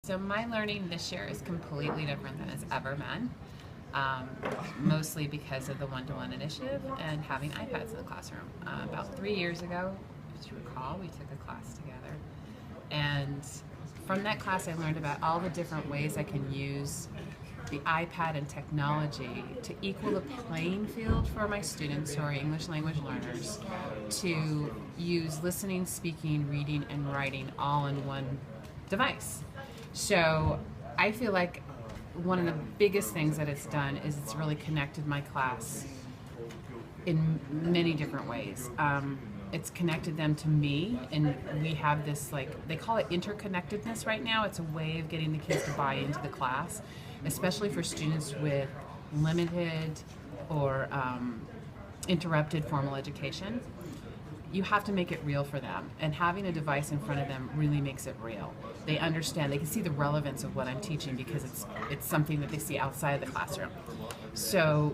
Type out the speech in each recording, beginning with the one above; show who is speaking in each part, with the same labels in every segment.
Speaker 1: So my learning this year is completely different than it's ever been, mostly because of the one-to-one initiative and having iPads in the classroom. About 3 years ago, if you recall, we took a class together, and from that class I learned about all the different ways I can use the iPad and technology to equal the playing field for my students who are English language learners to use listening, speaking, reading, and writing all in one device. So I feel like one of the biggest things that it's done is it's really connected my class in many different ways. It's connected them to me, and we have this, like, they call it interconnectedness right now. It's a way of getting the kids to buy into the class, especially for students with limited or interrupted formal education. You have to make it real for them, and having a device in front of them really makes it real. They understand, they can see the relevance of what I'm teaching because it's something that they see outside of the classroom. So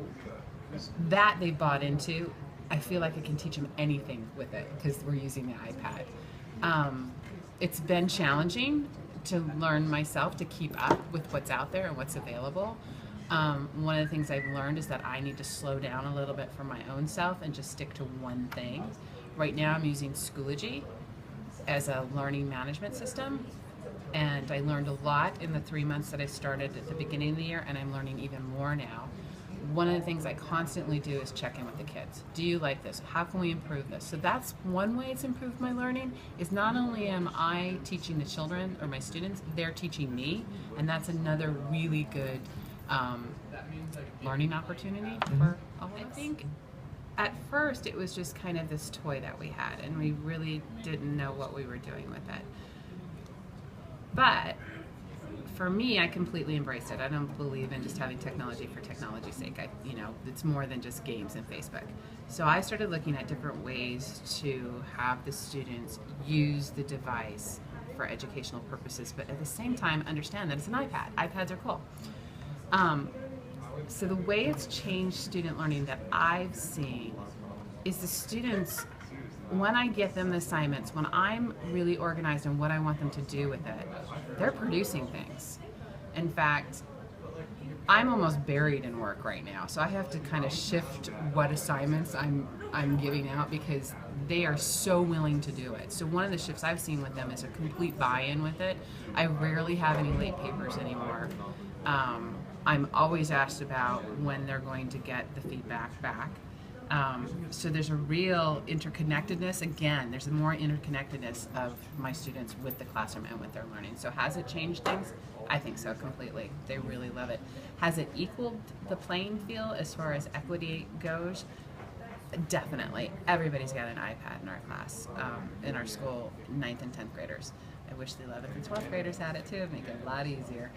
Speaker 1: that they bought into. I feel like I can teach them anything with it because we're using the iPad. It's been challenging to learn myself to keep up with what's out there and what's available. One of the things I've learned is that I need to slow down a little bit for my own self and just stick to one thing. Right now I'm using Schoology as a learning management system, and I learned a lot in the 3 months that I started at the beginning of the year, and I'm learning even more now. One of the things I constantly do is check in with the kids. Do you like this? How can we improve this? So that's one way it's improved my learning, is not only am I teaching the children or my students, they're teaching me, and that's another really good learning opportunity for all of us. I think at first it was just kind of this toy that we had, and we really didn't know what we were doing with it. But for me, I completely embraced it. I don't believe in just having technology for technology's sake. It's more than just games and Facebook. So I started looking at different ways to have the students use the device for educational purposes, but at the same time understand that it's an iPad. iPads are cool. So the way it's changed student learning that I've seen is the students, when I get them the assignments, when I'm really organized in what I want them to do with it, they're producing things. In fact, I'm almost buried in work right now, so I have to kind of shift what assignments I'm giving out because they are so willing to do it. So one of the shifts I've seen with them is a complete buy-in with it. I rarely have any late papers anymore. I'm always asked about when they're going to get the feedback back. So there's a real interconnectedness. Again, there's a more interconnectedness of my students with the classroom and with their learning. So has it changed things? I think so, completely. They really love it. Has it equaled the playing field as far as equity goes? Definitely. Everybody's got an iPad in our class, in our school, 9th and 10th graders. I wish the 11th and 12th graders had it too. It'd make it a lot easier.